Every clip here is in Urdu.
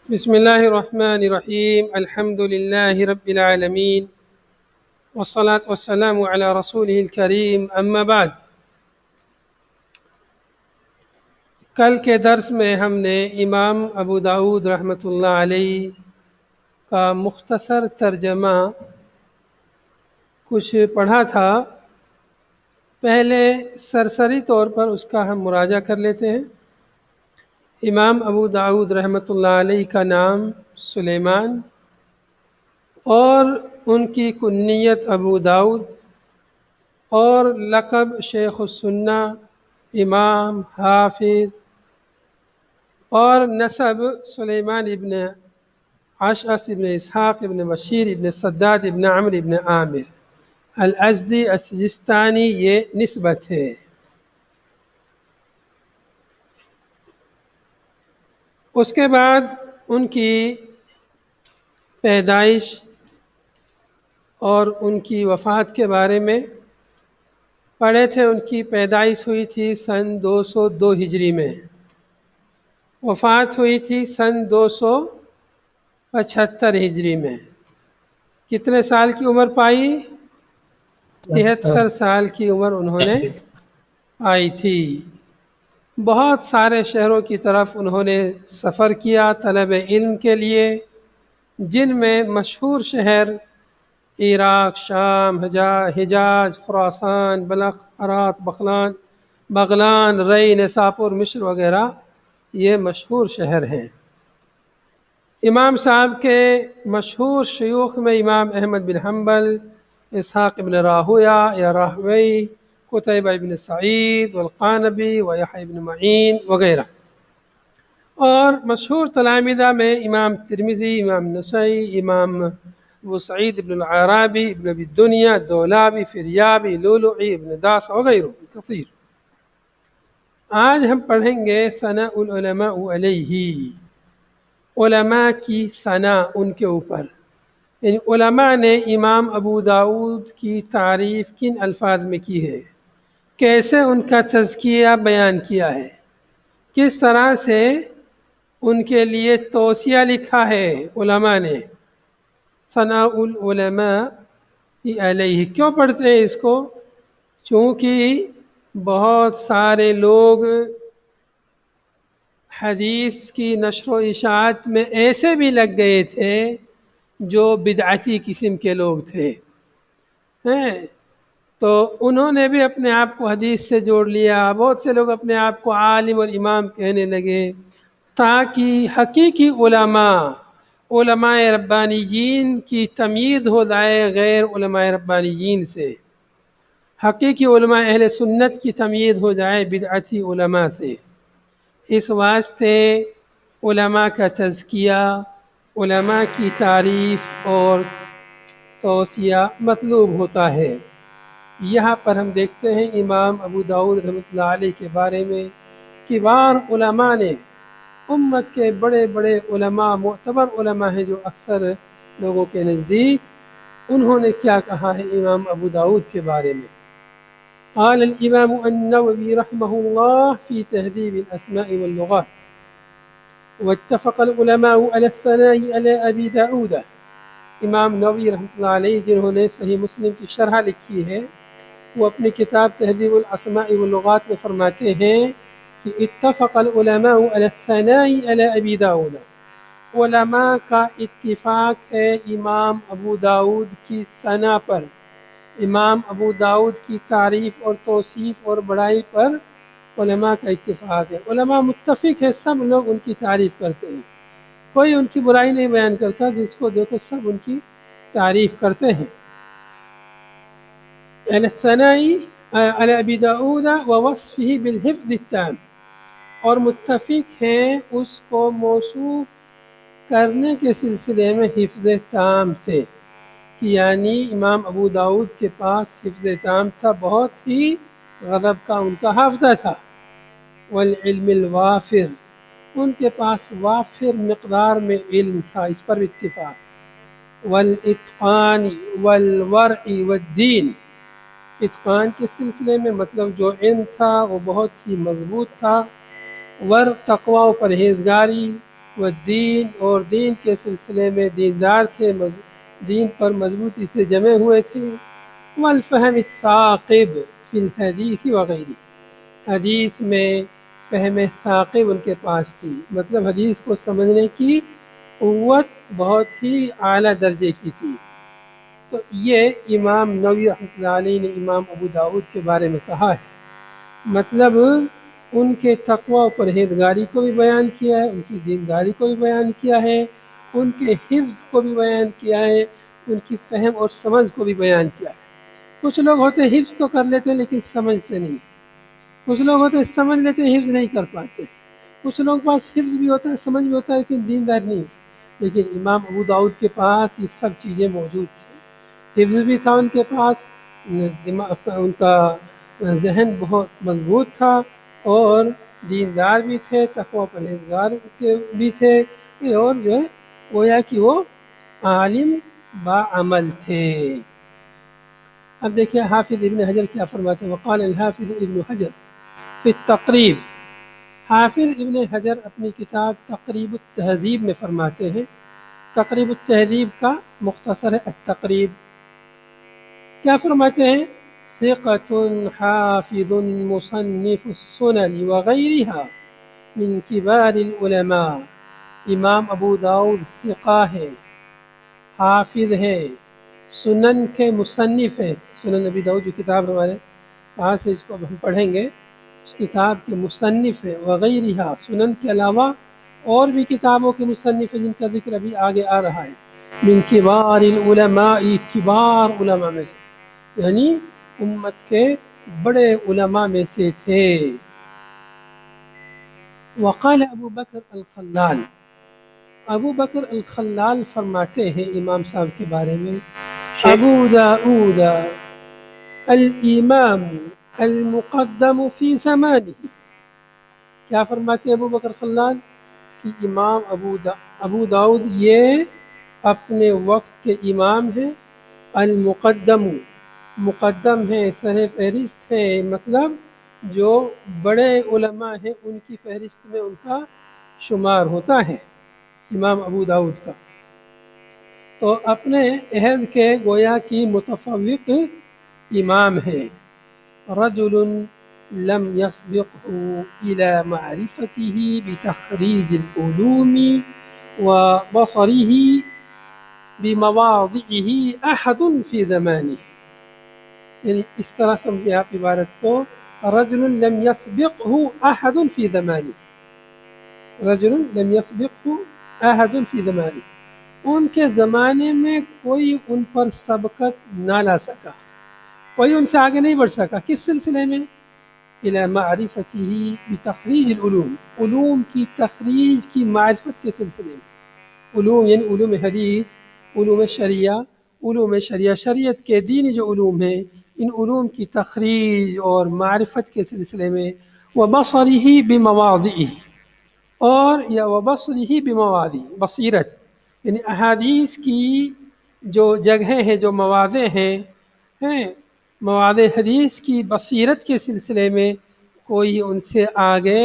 بسم اللہ الرحمن الرحیم الحمد للہ رب العالمین والصلاة والسلام علی رسولہ الکریم اما بعد۔ کل کے درس میں ہم نے امام ابو داؤد رحمۃ اللہ علیہ کا مختصر ترجمہ کچھ پڑھا تھا۔ پہلے سرسری طور پر اس کا ہم مراجعہ کر لیتے ہیں۔ امام ابو داؤد رحمۃ اللہ علیہ کا نام سلیمان اور ان کی کنیت ابو داؤد اور لقب شیخ السنہ، امام، حافظ، اور نسب سلیمان ابن اشعث ابن اسحاق ابن بشیر ابن صداد ابن عمرو ابن عامر الازدی السجستانی، یہ نسبت ہے۔ اس کے بعد ان کی پیدائش اور ان کی وفات کے بارے میں پڑھے تھے۔ ان کی پیدائش ہوئی تھی سن 202 ہجری میں، وفات ہوئی تھی سن 275 ہجری میں۔ کتنے سال کی عمر پائی؟ 73 سال کی عمر انہوں نے پائی تھی۔ بہت سارے شہروں کی طرف انہوں نے سفر کیا طلب علم کے لیے، جن میں مشہور شہر عراق، شام، حجاز، خراسان، بلخ، ہرات، بغلان، رئی، نساپور، مصر وغیرہ یہ مشہور شہر ہیں۔ امام صاحب کے مشہور شیوخ میں امام احمد بن حنبل، اسحاق بن راہویہ یا راہوی، قتیبہ بن سعید والقانبی ویحیی بن معین وغیرہ، اور مشہور تلامذہ میں امام ترمذی، امام نسائی، امام ابو سعید ابن العرابی، ابن ابی الدنیا، دولابی، فریابی، لؤلؤی، ابن داس وغیرہ کثیر۔ آج ہم پڑھیں گے ثناء العلماء علیہ، علماء کی ثنا ان کے اوپر، یعنی علماء نے امام ابو داؤد کی تعریف کن الفاظ میں کی ہے، کیسے ان کا تزکیہ بیان کیا ہے، کس طرح سے ان کے لیے توصیہ لکھا ہے علماء نے۔ ثناء العلماء علیہ کیوں پڑھتے ہیں اس کو؟ چونکہ بہت سارے لوگ حدیث کی نشر و اشاعت میں ایسے بھی لگ گئے تھے جو بدعتی قسم کے لوگ تھے، تو انہوں نے بھی اپنے آپ کو حدیث سے جوڑ لیا۔ بہت سے لوگ اپنے آپ کو عالم اور امام کہنے لگے، تاکہ حقیقی علماء ربانیین کی تمیز ہو جائے غیر علماء ربانیین سے، حقیقی علماء اہل سنت کی تمیز ہو جائے بدعتی علماء سے۔ اس واسطے علماء کا تزکیہ، علماء کی تعریف اور توصیہ مطلوب ہوتا ہے۔ یہاں پر ہم دیکھتے ہیں امام ابو داؤد رحمۃ اللہ علیہ کے بارے میں کبار علماء نے، امت کے بڑے بڑے علماء، معتبر علماء ہیں جو اکثر لوگوں کے نزدیک، انہوں نے کیا کہا ہے امام ابو داؤد کے بارے میں۔ قال الامام النووي رحمه الله في تهذيب الاسماء واللغات: واتفق العلماء على الثناء على ابي داؤد۔ امام نووی رحمۃ اللہ علیہ جنہوں نے صحیح مسلم کی شرح لکھی ہے، وہ اپنی کتاب تہذیب الاسماء واللغات میں فرماتے ہیں کہ اتفق العلماء علی الثناء علی ابی داؤد، علماء کا اتفاق ہے امام ابو داؤد کی ثنا پر، امام ابو داؤد کی تعریف اور توصیف اور بڑائی پر علماء کا اتفاق ہے۔ علماء متفق ہے، سب لوگ ان کی تعریف کرتے ہیں، کوئی ان کی برائی نہیں بیان کرتا، جس کو دیکھو سب ان کی تعریف کرتے ہیں۔ علی الثناء علی ابی داؤد ووصفه بالحفظ التام، اور متفق ہیں اس کو موصوف کرنے کے سلسلے میں حفظ تام سے، کہ یعنی امام ابو داؤد کے پاس حفظ تام تھا، بہت ہی غضب کا ان کا حافظہ تھا۔ والعلم الوافر، ان کے پاس وافر مقدار میں علم تھا، اس پر اتفاق۔ والاتقان والورع والدین، اتقان کے سلسلے میں مطلب جو علم تھا وہ بہت ہی مضبوط تھا، تقوی و پرہیزگاری، والدین اور دین کے سلسلے میں دیندار تھے، دین پر مضبوطی سے جمے ہوئے تھے، والفہم الثاقب فی الحدیث وغیرہ، حدیث میں فہم ثاقب ان کے پاس تھی، مطلب حدیث کو سمجھنے کی قوت بہت ہی اعلیٰ درجے کی تھی۔ تو یہ امام نووی رحمۃ اللہ علیہ نے امام ابو داود کے بارے میں کہا ہے، مطلب ان کے تقوی و پرہیزگاری کو بھی بیان کیا ہے، ان کی دینداری کو بھی بیان کیا ہے، ان کے حفظ کو بھی بیان کیا ہے، ان کی فہم اور سمجھ کو بھی بیان کیا ہے۔ کچھ لوگ ہوتے ہیں حفظ تو کر لیتے ہیں لیکن سمجھتے نہیں، کچھ لوگ ہوتے ہیں سمجھ لیتے ہیں حفظ نہیں کر پاتے، کچھ لوگ کے پاس حفظ بھی ہوتا ہے سمجھ بھی ہوتا ہے لیکن دیندار نہیں ہوتا۔ لیکن امام ابو داؤد کے پاس یہ سب چیزیں موجود تھیں، حفظ بھی تھا ان کے پاس، ان کا ذہن بہت مضبوط تھا، اور دیندار بھی تھے، تقوی پرہیزگار بھی تھے، اور جو ہے گویا کہ وہ عالم باعمل تھے۔ اب دیکھیے حافظ ابن حجر کیا فرماتے ہیں، وقال الحافظ ابن حجر فی التقریب، حافظ ابن حجر اپنی کتاب تقریب التہذیب میں فرماتے ہیں، تقریب التہذیب کا مختصر ہے التقریب، کیا فرماتے ہیں، ثقۃ حافظ مصنف السنن وغیرها من کبار العلماء، امام ابو داؤد ثقہ ہے، حافظ ہے، سنن کے مصنف ہے، سنن ابی داؤد جو کتاب ہمارے پاس ہے، اس کو اب ہم پڑھیں گے، اس کتاب کے مصنف ہے، وغیرہ سنن کے علاوہ اور بھی کتابوں کے مصنف ہیں جن کا ذکر ابھی آگے آ رہا ہے، من کبار العلماء، کبار علماء میں سے، یعنی امت کے بڑے علماء میں سے تھے۔ وقال ابو بکر الخلال، ابو بکر الخلال فرماتے ہیں امام صاحب کے بارے میں، ابو داؤد الامام المقدم فی زمانہ، کیا فرماتے ہیں ابو بکر خلال کہ امام ابو داؤد یہ اپنے وقت کے امام ہیں، المقدم، مقدم ہیں، سر فہرست ہے، مطلب جو بڑے علماء ہیں ان کی فہرست میں ان کا شمار ہوتا ہے امام ابو داؤد کا، تو اپنے عہد کے گویا کی متفوق امام ہے۔ رجل لم يسبقه إلى معرفته بتخريج العلوم وبصره بمواضعه أحد في زمانه، یعنی اس طرح سمجھے آپ عبارت کو، رجل لم يسبقه أحد في زمانه، رجل لم يسبقه أحد في زمانه، ان کے زمانے میں کوئی ان پر سبقت نہ لا سکا، کوئی ان سے آگے نہیں بڑھ سکا، کس سلسلے میں، الى معرفته بتخریج العلوم، علوم کی تخریج کی معرفت کے سلسلے میں، علوم یعنی علوم حدیث، علوم شریعہ، علوم شریعہ شریعت کے دینی جو علوم ہیں، ان علوم کی تخریج اور معرفت کے سلسلے میں، وبصره بمواضعه، اور یا وبصره بمواضع، بصیرت یعنی احادیث کی جو جگہیں ہیں، جو مواضع ہیں مواضع حدیث کی بصیرت کے سلسلے میں کوئی ان سے آگے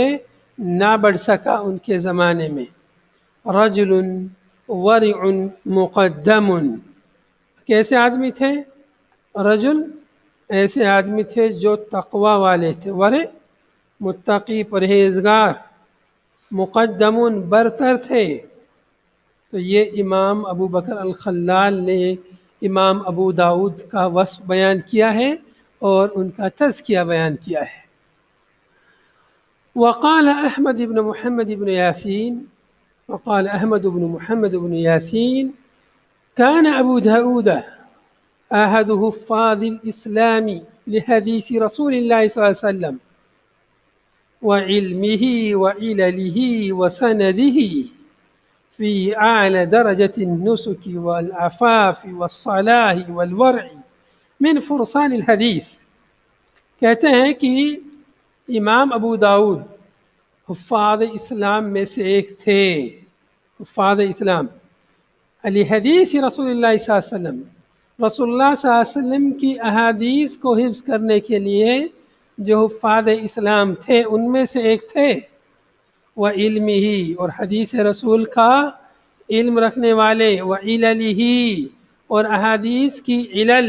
نہ بڑھ سکا ان کے زمانے میں۔ رجل ورع مقدم، کیسے آدمی تھے، رجل ایسے آدمی تھے جو تقوی والے تھے، ورع متقی پرہیزگار، مقدم برتر تھے، تو یہ امام ابو بکر الخلال نے امام ابو داؤد کا وصف بیان کیا ہے اور ان کا تزکیہ بیان کیا ہے۔ وقال احمد بن محمد بن یاسین، وقال احمد بن محمد بن یاسین كان ابو داؤد احد حفاظ الاسلام لحدیث رسول اللہ صلی اللہ علیہ وسلم وعلمه وعلله وسنده في أعلى درجة النسك والعفاف والصلاح والورع من فرسان الحدیث، کہتے ہیں کہ امام ابو داؤد حفاظ اسلام میں سے ایک تھے، حفاظ اسلام علی حدیث رسول اللہ صلی اللہ علیہ وسلم، رسول اللہ صلی اللہ علیہ وسلم کی احادیث کو حفظ کرنے کے لیے جو حفاظ اسلام تھے ان میں سے ایک تھے، وعلمہ، اور حدیث رسول کا علم رکھنے والے، وعللہ، اور احادیث کی علل،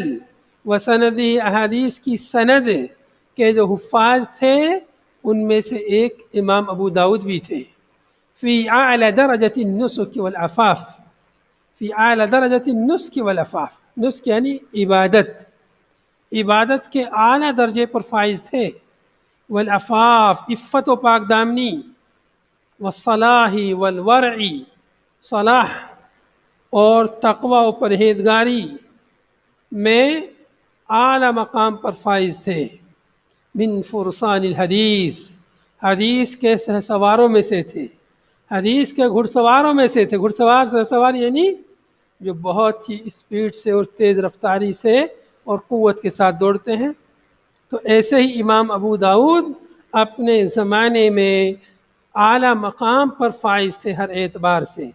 وسندہ، احادیث کی سند کے جو حفاظ تھے ان میں سے ایک امام ابو داؤد بھی تھے۔ فی اعلی درجۃ النسک والعفاف، فی اعلی درجۃ النسک والعفاف، نسک یعنی عبادت کے اعلیٰ درجے پر فائز تھے، والعفاف، عفت و پاک دامنی، والصلاح والورع، صلاح اور تقوی و پرہیزگاری میں اعلیٰ مقام پر فائز تھے۔ من فرسان الحدیث، حدیث کے سواروں میں سے تھے، حدیث کے گھڑ سواروں میں سے تھے۔ گھڑ سوار یعنی جو بہت ہی اسپیڈ سے اور تیز رفتاری سے اور قوت کے ساتھ دوڑتے ہیں۔ تو ایسے ہی امام ابو داؤد اپنے زمانے میں اعلیٰ مقام پر فائز تھے ہر اعتبار سے،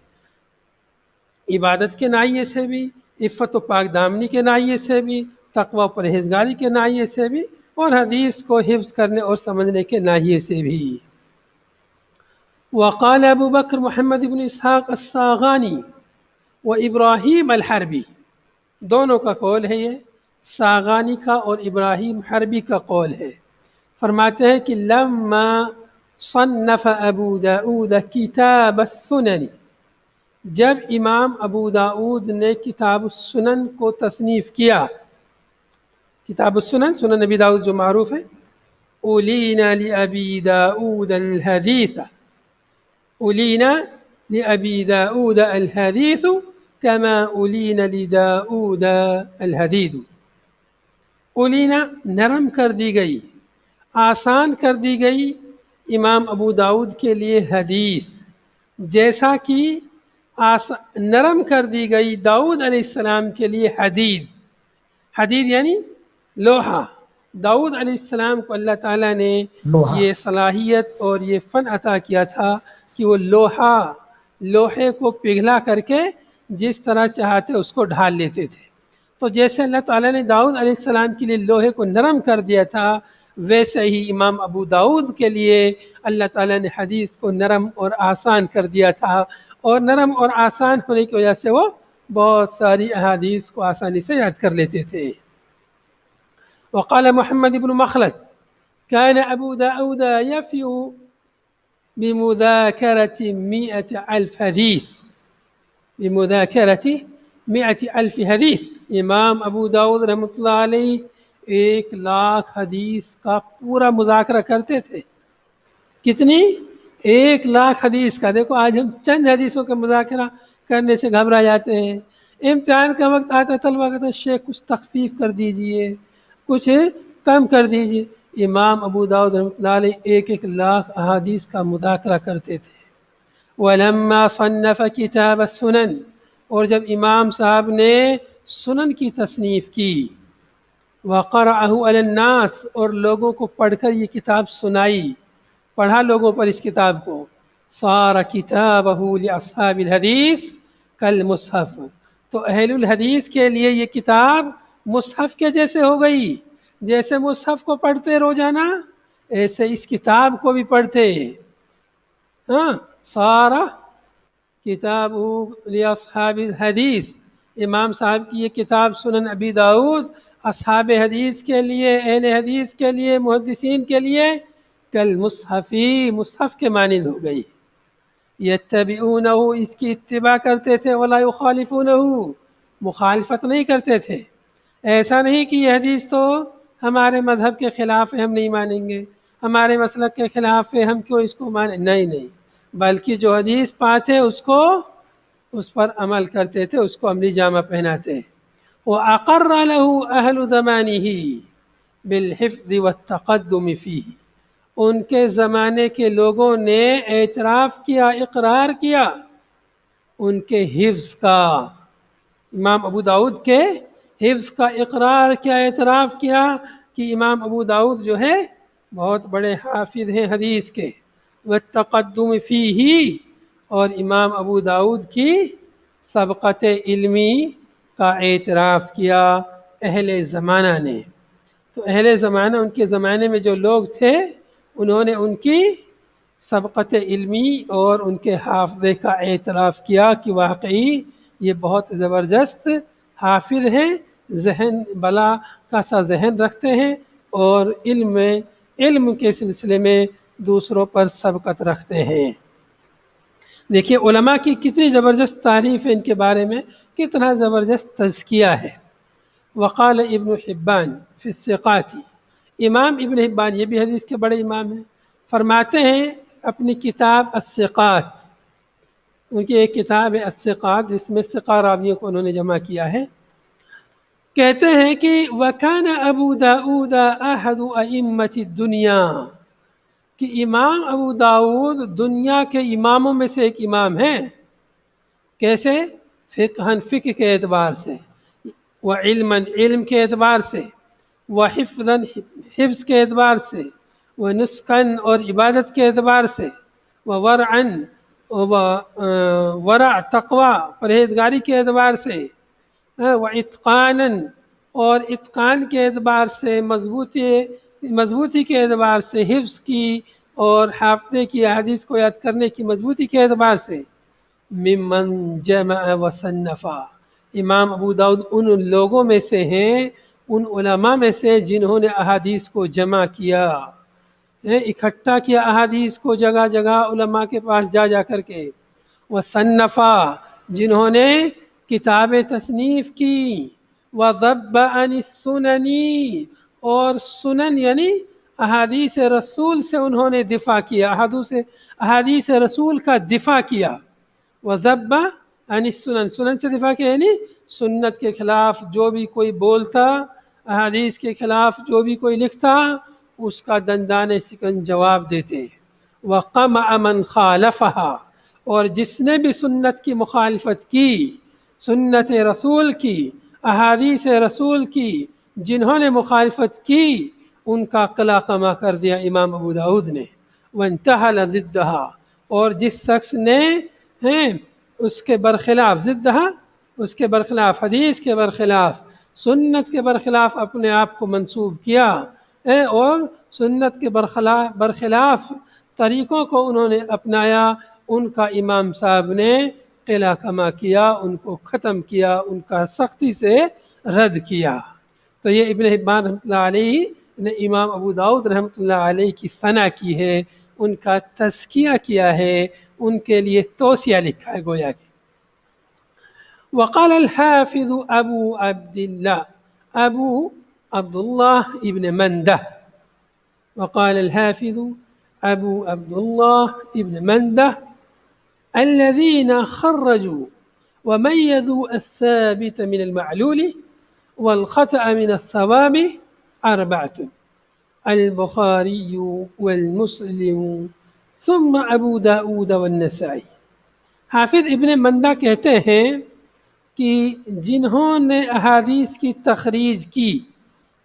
عبادت کے ناحیے سے بھی، عفت و پاک دامنی کے ناحیے سے بھی، تقوی و پرہیزگاری کے ناحیے سے بھی، اور حدیث کو حفظ کرنے اور سمجھنے کے ناحیے سے بھی۔ وقال ابو بکر محمد بن اسحاق الصاغانی و ابراہیم الحربی، دونوں کا قول ہے، یہ صاغانی کا اور ابراہیم حربی کا قول ہے، فرماتے ہیں کہ لما صنف ابو داؤد کتاب السنن، جب امام ابو داؤد نے کتاب السنن کو تصنیف کیا، کتاب السنن، سنن نبی داؤد جو معروف ہے، اولینا لابی داؤد الحدیث، اولینا لابی داؤد الحدیث کما اولینا لداؤد الحدید، اولینا نرم کر دی گئی، آسان کر دی گئی امام ابو داؤد کے لیے حدیث، جیسا کہ نرم کر دی گئی داؤد علیہ السلام کے لیے حدید۔ حدید یعنی لوہا۔ داؤد علیہ السلام کو اللہ تعالیٰ نے یہ صلاحیت اور یہ فن عطا کیا تھا کہ وہ لوہے کو پگھلا کر کے جس طرح چاہتے اس کو ڈھال لیتے تھے۔ تو جیسے اللہ تعالیٰ نے داؤد علیہ السلام کے لیے لوہے کو نرم کر دیا تھا، ویسے ہی امام ابو داؤد کے لیے اللہ تعالیٰ نے حدیث کو نرم اور آسان کر دیا تھا، اور نرم اور آسان ہونے کی وجہ سے وہ بہت ساری احادیث کو آسانی سے یاد کر لیتے تھے۔ وقال محمد بن مخلد كان ابو داؤد يفي بمذاكرة 100,000 حدیث، بمذاكرة 100,000 حدیث، امام ابو داؤد رحمۃ اللہ علیہ 1,00,000 حدیث کا پورا مذاکرہ کرتے تھے۔ کتنی؟ 1,00,000 حدیث کا۔ دیکھو آج ہم چند حدیثوں کا مذاکرہ کرنے سے گھبرا جاتے ہیں، امتحان کا وقت آتا ہے طلبہ کہتے ہیں شیخ کچھ تخفیف کر دیجئے، کچھ کم کر دیجئے۔ امام ابو داؤد رحمۃ اللہ علیہ 1,00,000 احادیث کا مذاکرہ کرتے تھے۔ وَلَمَّا صَنَّفَ كِتَابَ السُّنَن، اور جب امام صاحب نے سنن کی تصنیف کی، وَقَرَأَهُ عَلَى النَّاسِ، اور لوگوں کو پڑھ کر یہ کتاب سنائی، پڑھا لوگوں پر اس کتاب کو، صار کتابہ لأصحاب الحدیث کالمصحف، تو اہل الحدیث کے لیے یہ کتاب مصحف کے جیسے ہو گئی، جیسے مصحف کو پڑھتے روزانہ ایسے اس کتاب کو بھی پڑھتے۔ صار کتابہ لأصحاب الحدیث، امام صاحب کی یہ کتاب سنن ابی داؤد اصحاب حدیث کے لیے، اہل حدیث کے لیے، محدثین کے لیے کالمصحفی، مصحف کے مانند ہو گئی۔ یتبعونہ، اس کی اتباع کرتے تھے، ولا یخالفونہ، مخالفت نہیں کرتے تھے۔ ایسا نہیں کہ یہ حدیث تو ہمارے مذہب کے خلاف ہے ہم نہیں مانیں گے، ہمارے مسلک کے خلاف ہے ہم کیوں اس کو مانیں، نہیں، بلکہ جو حدیث پاتے اس پر عمل کرتے تھے، اس کو عملی جامہ پہناتے۔ وَأَقَرَّ لَهُ أَهْلُ زَمَانِهِ بِالْحِفْظِ وَالتَّقَدُّمِ فِيهِ، ان کے زمانے کے لوگوں نے اعتراف کیا، اقرار کیا ان کے حفظ کا، امام ابو داؤد کے حفظ کا اقرار کیا، اعتراف کیا کہ امام ابو داؤد جو ہے بہت بڑے حافظ ہیں حدیث کے۔ والتقدم فیہ، اور امام ابو داؤد کی سبقت علمی کا اعتراف کیا اہل زمانہ نے۔ تو اہل زمانہ، ان کے زمانے میں جو لوگ تھے انہوں نے ان کی سبقت علمی اور ان کے حافظے کا اعتراف کیا کہ واقعی یہ بہت زبردست حافظ ہیں، ذہن بلا کا سا ذہن رکھتے ہیں، اور علم کے سلسلے میں دوسروں پر سبقت رکھتے ہیں۔ دیکھیے علماء کی کتنی زبردست تعریف ہے، ان کے بارے میں کتنا زبردست تزکیہ ہے۔ وقال ابن حبان فی الثقات، امام ابن حبان یہ بھی حدیث کے بڑے امام ہیں، فرماتے ہیں اپنی کتاب الثقات، ان کی ایک کتاب ہے الثقات جس میں ثقہ راویوں کو انہوں نے جمع کیا ہے، کہتے ہیں کہ وَكَانَ أَبُو دَاؤُودَ أَحَدُ أَئِمَّةِ الدُّنْيَا، کہ امام ابو داؤد دنیا کے اماموں میں سے ایک امام ہیں۔ کیسے؟ فقہ کے اعتبار سے، وعلما علم کے اعتبار سے، وحفظا حفظ کے اعتبار سے، ونسکا اور عبادت کے اعتبار سے، وورعا ورع تقوی پرہیزگاری کے اعتبار سے، واتقانا اور اتقان کے اعتبار سے، مضبوطی کے اعتبار سے، حفظ کی اور حافظے کی احادیث کو یاد کرنے کی مضبوطی کے اعتبار سے، ممن جمع وصنفا، امام ابو داؤد ان لوگوں میں سے ہیں، ان علماء میں سے جنہوں نے احادیث کو جمع کیا، اکٹھا کیا احادیث کو جگہ جگہ علماء کے پاس جا کر کے، وصنفا جنہوں نے کتابیں تصنیف کی، وضب عن السنن اور سنن یعنی احادیث رسول سے انہوں نے دفاع کیا، احادیث رسول کا دفاع کیا، وضب عن السنن سنن سے دفاع کیا یعنی سنت کے خلاف جو بھی کوئی بولتا، احادیث کے خلاف جو بھی کوئی لکھتا، اس کا دندان سکن جواب دیتے، وقمع من خالفها اور جس نے بھی سنت کی مخالفت کی، سنت رسول کی، احادیث رسول کی جنہوں نے مخالفت کی، ان کا قلع قمع کر دیا امام ابو داؤد نے، وانتحل ضدها اور جس شخص نے اس کے برخلاف، ضدها اس کے برخلاف، حدیث کے برخلاف، سنت کے برخلاف اپنے آپ کو منسوب کیا اور سنت کے برخلاف طریقوں کو انہوں نے اپنایا، ان کا امام صاحب نے قلع قمع کیا، ان کو ختم کیا، ان کا سختی سے رد کیا۔ تو یہ ابن حبان رحمۃ اللہ علیہ نے امام ابو داؤد رحمۃ اللہ علیہ کی ثنا کی ہے، ان کا تزکیہ کیا ہے، ان کے لیے توصیہ لکھا ہے گویا کہ۔ وقال الحافظ ابو عبد الله ابن مندة، وقال الحافظ ابو عبد الله ابن مندة الذين خرجوا وميزوا الثابت من المعلول والخطأ من الصواب أربعة: البخاري والمسلم ثم ابو داود والنسائی۔ حافظ ابن مندہ کہتے ہیں کہ جنہوں نے احادیث کی تخریج کی،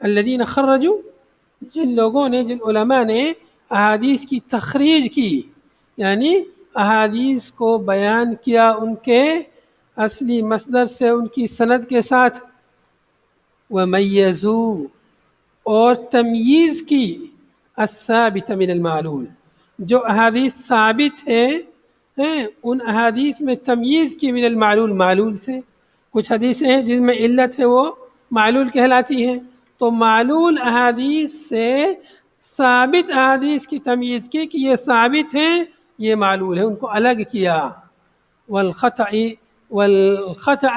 الذین خرجوا جن لوگوں نے، جن علماء نے احادیث کی تخریج کی، یعنی احادیث کو بیان کیا ان کے اصلی مصدر سے، ان کی سند کے ساتھ، ومیزوا اور تمییز کی، الثابت من المعلول جو احادیث ثابت ہیں ان احادیث میں تمییز کی، من المعلول معلول سے۔ کچھ حدیثیں ہیں جن میں علت ہے وہ معلول کہلاتی ہیں، تو معلول احادیث سے ثابت احادیث کی تمییز کی کہ یہ ثابت ہیں، یہ معلول ہے، ان کو الگ کیا۔ والخطأ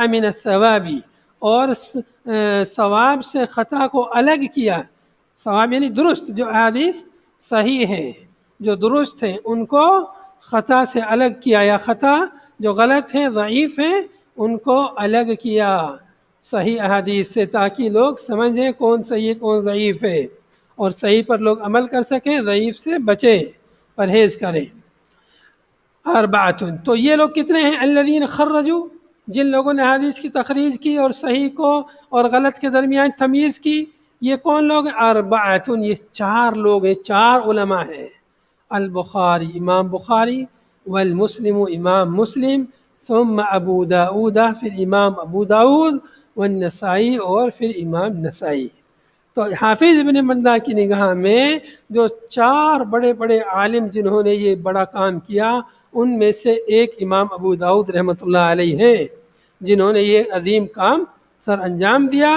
من الثواب اور ثواب سے خطا کو الگ کیا، ثواب یعنی درست، جو احادیث صحیح ہیں، جو درست ہیں، ان کو خطا سے الگ کیا، یا خطا جو غلط ہیں، ضعیف ہیں، ان کو الگ کیا صحیح احادیث سے، تاکہ لوگ سمجھیں کون صحیح ہے کون ضعیف ہے، اور صحیح پر لوگ عمل کر سکیں، ضعیف سے بچیں، پرہیز کریں۔ اربعۃ تو یہ لوگ کتنے ہیں؟ الذین خرجوا جن لوگوں نے حدیث کی تخریج کی اور صحیح کو اور غلط کے درمیان تمیز کی، یہ کون لوگ ہیں؟ اربعۃ یہ چار لوگ ہیں، چار علماء ہیں۔ البخاری امام بخاری، والمسلم امام مسلم، ثم ابو داؤد پھر امام ابو داؤد، والنسائی اور پھر امام نسائی۔ تو حافظ ابن مندہ کی نگاہ میں جو 4 بڑے بڑے عالم جنہوں نے یہ بڑا کام کیا، ان میں سے ایک امام ابو داؤد رحمۃ اللہ علیہ ہیں، جنہوں نے یہ عظیم کام سر انجام دیا،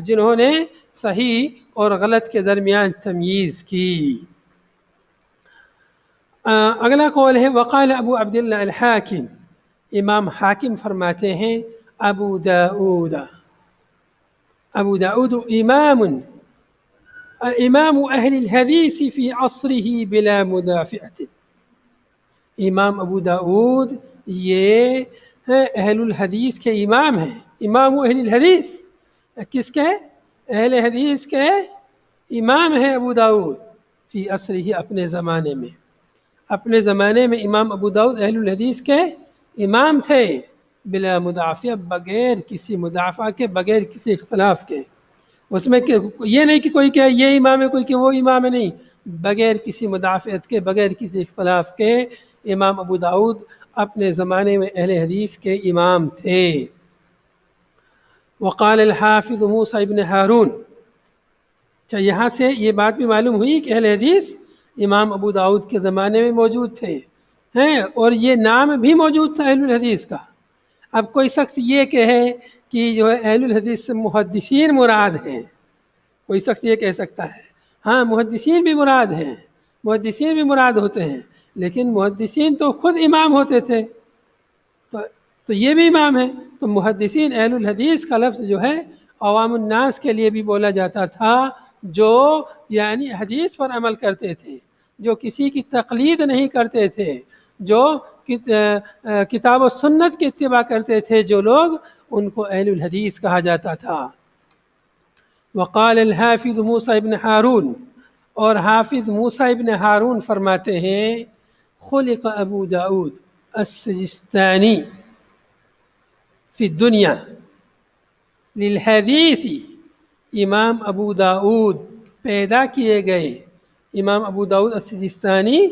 جنہوں نے صحیح اور غلط کے درمیان تمییز کی۔ اگلا قول ہے وقال ابو عبداللہ الحاکم، امام حاکم فرماتے ہیں ابو داؤد امام اہل الحدیث فی عصرہ بلا مدافعۃ۔ امام ابو داؤد یہ اہل الحدیث کے امام ہیں۔ امام اہل الحدیث کس کے؟ اہل حدیث کے امام ہیں ابو داؤد، فی عصرہ اپنے زمانے میں۔ اپنے زمانے میں امام ابو داؤد اہل الحدیث کے امام تھے، بلا مدافع، بغیر کسی مدافع کے، بغیر کسی اختلاف کے۔ اس میں یہ نہیں کہ کوئی کہ یہ امام ہے، کوئی کہ وہ امام ہے، نہیں، بغیر کسی مدافعت کے، بغیر کسی اختلاف کے امام ابو داؤد اپنے زمانے میں اہل حدیث کے امام تھے۔ وقال الحافظ موسیٰ ابن ہارون، اچھا یہاں سے یہ بات بھی معلوم ہوئی کہ اہل حدیث امام ابو داؤد کے زمانے میں موجود تھے ہیں، اور یہ نام بھی موجود تھا اہل الحدیث کا۔ اب کوئی شخص یہ کہے کہ جو ہے اہل الحدیث سے محدثین مراد ہیں، کوئی شخص یہ کہہ سکتا ہے، ہاں محدثین بھی مراد ہیں، محدثین بھی مراد ہوتے ہیں، لیکن محدثین تو خود امام ہوتے تھے، تو یہ بھی امام ہیں۔ تو محدثین اہل الحدیث کا لفظ جو ہے عوام الناس کے لیے بھی بولا جاتا تھا، جو یعنی حدیث پر عمل کرتے تھے، جو کسی کی تقلید نہیں کرتے تھے، جو کتاب و سنت کی اتباع کرتے تھے، جو لوگ، ان کو اہل الحدیث کہا جاتا تھا۔ وقال الحافظ موسیٰ ابن ہارون، اور حافظ موسیٰ ابن ہارون فرماتے ہیں خلق ابو داؤد السجستانی فی الدنیا للحدیث، امام ابو داؤد پیدا کیے گئے، امام ابو داؤد السجستانی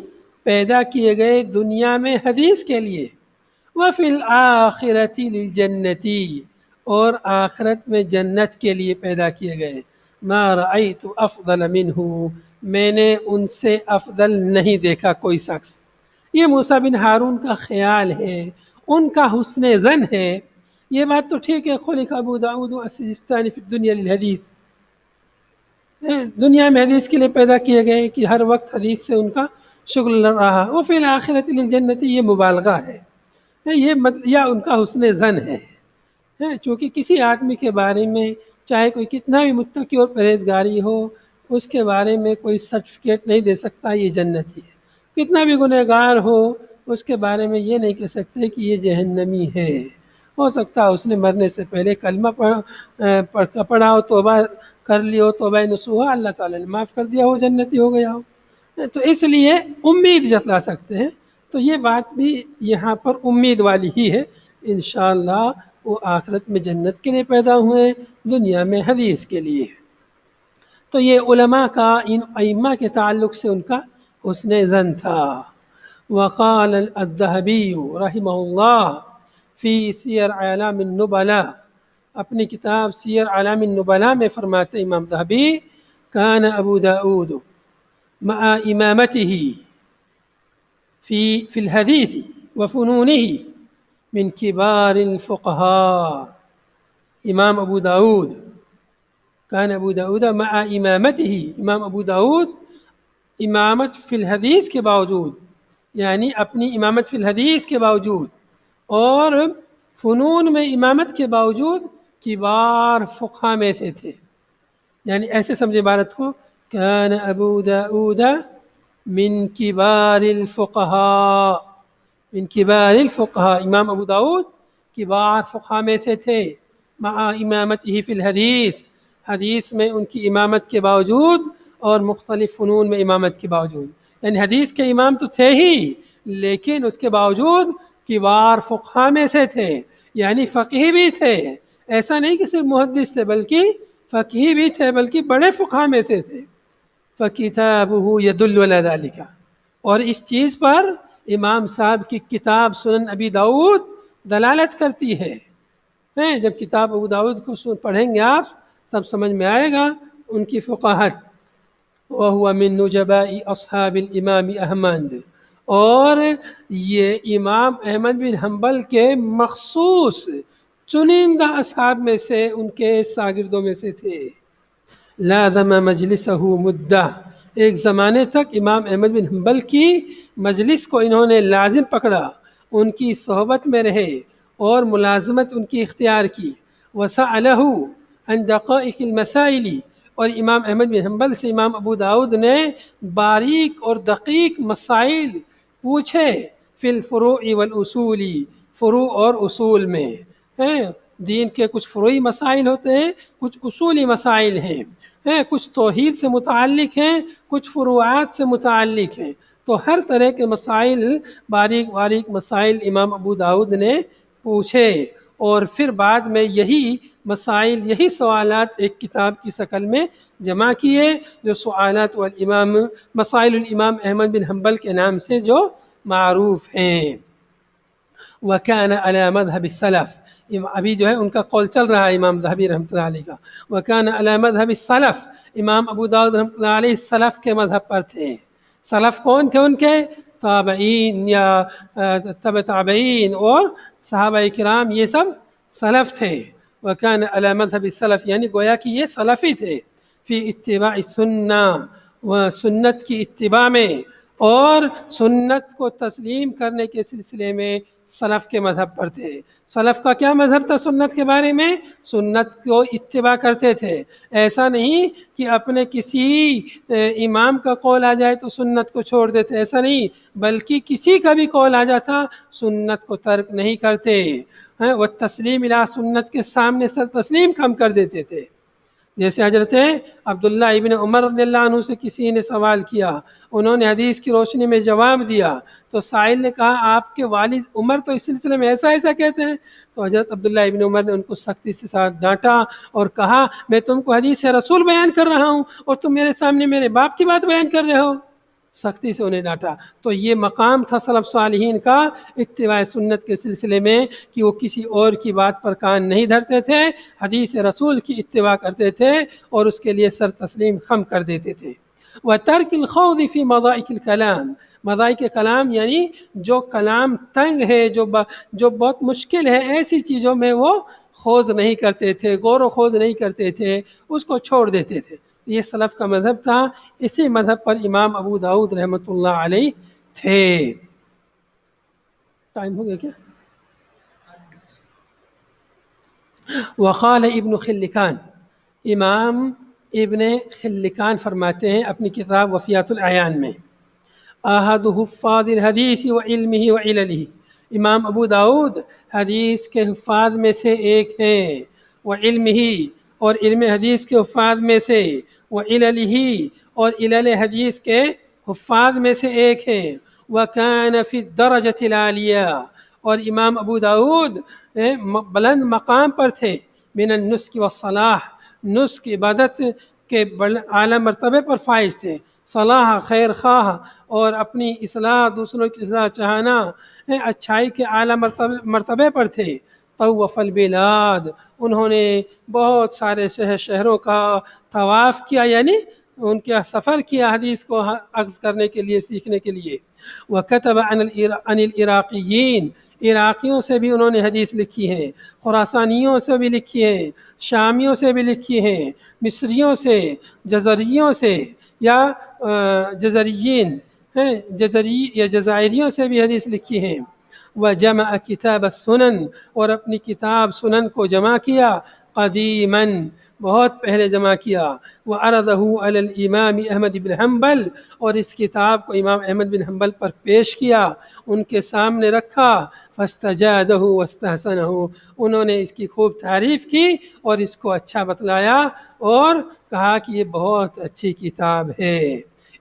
پیدا کیے گئے دنیا میں حدیث کے لیے، وفی الآخرۃ للجنتی، اور آخرت میں جنت کے لیے پیدا کیے گئے، ما رأیت افضل منہ، میں نے ان سے افضل نہیں دیکھا کوئی شخص۔ یہ موسیٰ بن ہارون کا خیال ہے، ان کا حسن ظن ہے۔ یہ بات تو ٹھیک ہے، خلق ابو داؤد السجستانی فی الدنیا للحدیث، دنیا میں حدیث کے لیے پیدا کیے گئے کہ ہر وقت حدیث سے ان کا شغل رہا۔ وفی الآخرۃ للجنتی، یہ مبالغہ ہے، یا ان کا حسن ظن ہے، چونکہ کسی آدمی کے بارے میں چاہے کوئی کتنا بھی متقی اور پرہیزگاری ہو، اس کے بارے میں کوئی سرٹیفکیٹ نہیں دے سکتا یہ جنتی ہے۔ کتنا بھی گنہگار ہو، اس کے بارے میں یہ نہیں کہہ سکتے کہ یہ جہنمی ہے۔ ہو سکتا ہے اس نے مرنے سے پہلے کلمہ پڑھا ہو، توبہ کر لی ہو، توبہ نصوحہ، اللہ تعالیٰ نے معاف کر دیا ہو، جنتی ہو گیا ہو، تو اس لیے امید جتلا سکتے ہیں۔ تو یہ بات بھی یہاں پر امید والی ہی ہے، انشاءاللہ وہ آخرت میں جنت کے لیے پیدا ہوئے، دنیا میں حدیث کے لیے۔ تو یہ علماء کا ان ائمہ کے تعلق سے ان کا حسن ظن تھا۔ وقال الذہبی رحمہ اللہ فی سیر اعلام النبلاء، اپنی کتاب سیر اعلام النبلاء میں فرماتے امام ذہبی کان ابو داؤد مع امامتہ فی الحدیث وفنونہ من کبار الفقہاء، امام ابو داؤد کان ابو داؤد مع امامتہ، امام ابو داؤد امامت فی الحدیث کے باوجود، یعنی اپنی امامت فی الحدیث کے باوجود اور فنون میں امامت کے باوجود کبار فقہاء میں سے تھے۔ یعنی ایسے سمجھے عبارت کو، کان ابو داؤد من کبار الفقہاء، من کبار الفقہاء، امام ابو داؤد کبار فقہاء میں سے تھے، مع امامتہ فی الحدیث، حدیث میں ان کی امامت کے باوجود اور مختلف فنون میں امامت کے باوجود، یعنی حدیث کے امام تو تھے ہی، لیکن اس کے باوجود کبار فقہاء میں سے تھے، یعنی فقیہ بھی تھے، ایسا نہیں کہ صرف محدث تھے بلکہ فقیہ بھی تھے، بلکہ بڑے فقہاء میں سے تھے۔ فَكِتَابُهُ يَدُلُّ عَلَى ذَلِكَ، اور اس چیز پر امام صاحب کی کتاب سنن ابی داؤد دلالت کرتی ہے۔ جب کتاب ابو داؤد کو پڑھیں گے آپ تب سمجھ میں آئے گا ان کی فقاہت، وهو من نجباء اصحاب الامام احمد، اور یہ امام احمد بن حنبل کے مخصوص چنندہ اصحاب میں سے، ان کے شاگردوں میں سے تھے۔ لازم مجلسہ مدہ، ایک زمانے تک امام احمد بن حنبل کی مجلس کو انہوں نے لازم پکڑا، ان کی صحبت میں رہے اور ملازمت ان کی اختیار کی۔ وسألہ عن دقائق المسائل، اور امام احمد بن حنبل سے امام ابو داؤد نے باریک اور دقیق مسائل پوچھے، فی الفروع والاصول، فروع اور اصول میں ہیں۔ دین کے کچھ فروعی مسائل ہوتے ہیں، کچھ اصولی مسائل ہیں، کچھ توحید سے متعلق ہیں، کچھ فروعات سے متعلق ہیں۔ تو ہر طرح کے مسائل، باریک باریک مسائل امام ابو داؤد نے پوچھے، اور پھر بعد میں یہی مسائل، یہی سوالات ایک کتاب کی شکل میں جمع کیے، جو سوالات والامام، مسائل الامام احمد بن حنبل کے نام سے جو معروف ہیں۔ وَكَانَ عَلَى مَذْهَبِ السَّلَف، ابھی جو ہے ان کا قول چل رہا ہے امام ذہبی رحمۃ اللہ علیہ کا۔ وَكَانَ عَلَى مَذْهَبِ السَّلَف، امام ابو داؤد رحمۃ اللہ علیہ سلف کے مذہب پر تھے۔ سلف کون تھے ان کے؟ تابعین یا تبع تابعین اور صحابہ کرام، یہ سب سلف تھے۔ وَكَانَ عَلَى مَذْهَبِ السَّلَف، یعنی گویا کہ یہ سلفی تھے، فی اتباع السنہ، و سنت کی اتباع میں اور سنت کو تسلیم کرنے کے سلسلے میں سلف کے مذہب پر تھے۔ سلف کا کیا مذہب تھا سنت کے بارے میں؟ سنت کو اتباع کرتے تھے، ایسا نہیں کہ اپنے کسی امام کا قول آ جائے تو سنت کو چھوڑ دیتے، ایسا نہیں، بلکہ کسی کا بھی قول آ جاتا سنت کو ترک نہیں کرتے، وہ تسلیم الی سنت کے سامنے سر تسلیم کم کر دیتے تھے۔ جیسے حضرت عبداللہ ابن عمر رضی اللہ عنہ سے کسی نے سوال کیا، انہوں نے حدیث کی روشنی میں جواب دیا، تو سائل نے کہا آپ کے والد عمر تو اس سلسلے میں ایسا ایسا کہتے ہیں۔ تو حضرت عبداللہ ابن عمر نے ان کو سختی سے ساتھ ڈانٹا اور کہا میں تم کو حدیث رسول بیان کر رہا ہوں اور تم میرے سامنے میرے باپ کی بات بیان کر رہے ہو، سختی سے انہیں ڈانٹا۔ تو یہ مقام تھا سلف صالحین کا اتباع سنت کے سلسلے میں، کہ وہ کسی اور کی بات پر کان نہیں دھرتے تھے، حدیث رسول کی اتباع کرتے تھے اور اس کے لیے سر تسلیم خم کر دیتے تھے۔ وَتَرْكِ الْخَوْضِ فِي مَضَائِقِ الْكَلَامِ، مضائق کلام یعنی جو کلام تنگ ہے، جو بہت مشکل ہے، ایسی چیزوں میں وہ خوض نہیں کرتے تھے، غور و خوض نہیں کرتے تھے، اس کو چھوڑ دیتے تھے۔ یہ سلف کا مذہب تھا، اسی مذہب پر امام ابو داؤد رحمۃ اللہ علیہ تھے۔ ٹائم ہو گیا کیا؟ وقال ابن خلکان، امام ابن خلکان فرماتے ہیں اپنی کتاب وفیات الاعیان میں، احد حفاظ الحدیث وعلمہ وعللہ، امام ابو داؤد حدیث کے حفاظ میں سے ایک ہیں، وعلمہ، اور علم حدیث کے حفاظ میں سے، وعللہ، اور علل حدیث کے حفاظ میں سے ایک ہیں، وکان فی الدرجۃ العالیہ، اور امام ابو داؤد بلند مقام پر تھے، من النسک والصلاح، نسک عبادت کے اعلیٰ مرتبے پر فائز تھے، صلاح خیر خواہ اور اپنی اصلاح، دوسروں کی اصلاح چاہنا، اچھائی کے اعلیٰ مرتبے پر تھے۔ طوف البلاد، انہوں نے بہت سارے شہروں کا طواف کیا، یعنی ان کا سفر کیا حدیث کو اخذ کرنے کے لیے، سیکھنے کے لیے۔ وَكَتَبَ عَنِ الْعِرَاقِيِّينَ، عراقیوں سے بھی انہوں نے حدیث لکھی ہیں، خراسانیوں سے بھی لکھی ہیں، شامیوں سے بھی لکھی ہیں، مصریوں سے، جزریوں سے یا جزریین ہیں، یا جزائریوں سے بھی حدیث لکھی ہیں۔ وَجَمَعَ كِتَابَ السُّنَن، اور اپنی کتاب سنن کو جمع کیا، قدیماً، بہت پہلے جمع کیا، وَعَرَضَهُ عَلَى الْإِمَامِ احمد بن حنبل، اور اس کتاب کو امام احمد بن حنبل پر پیش کیا، ان کے سامنے رکھا، فَاسْتَجَادَهُ وَاسْتَحْسَنَهُ، انہوں نے اس کی خوب تعریف کی اور اس کو اچھا بتلایا اور کہا کہ یہ بہت اچھی کتاب ہے۔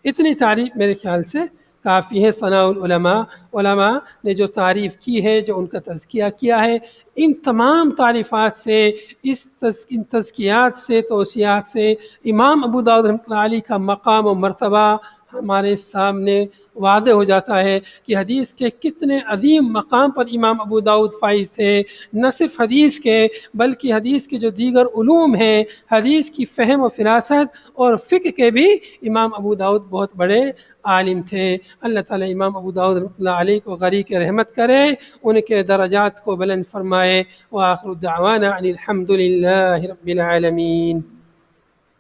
اتنی تعریف میرے خیال سے کافی ہے۔ ثناء العلماء، علماء نے جو تعریف کی ہے، جو ان کا تزکیہ کیا ہے، ان تمام تعریفات سے، ان تزکیات سے، توصیات سے امام ابو داؤد رحمۃ اللہ علیہ کا مقام و مرتبہ ہمارے سامنے واضح ہو جاتا ہے کہ حدیث کے کتنے عظیم مقام پر امام ابو داؤد فائز تھے، نہ صرف حدیث کے بلکہ حدیث کے جو دیگر علوم ہیں، حدیث کی فہم و فراست اور فقہ کے بھی امام ابو داؤد بہت بڑے عالم تھے۔ اللہ تعالیٰ امام ابو داؤد رحمۃ اللہ علیہ کو غریق رحمت کرے، ان کے درجات کو بلند فرمائے۔ وآخر دعوانا ان الحمد للہ رب العالمین۔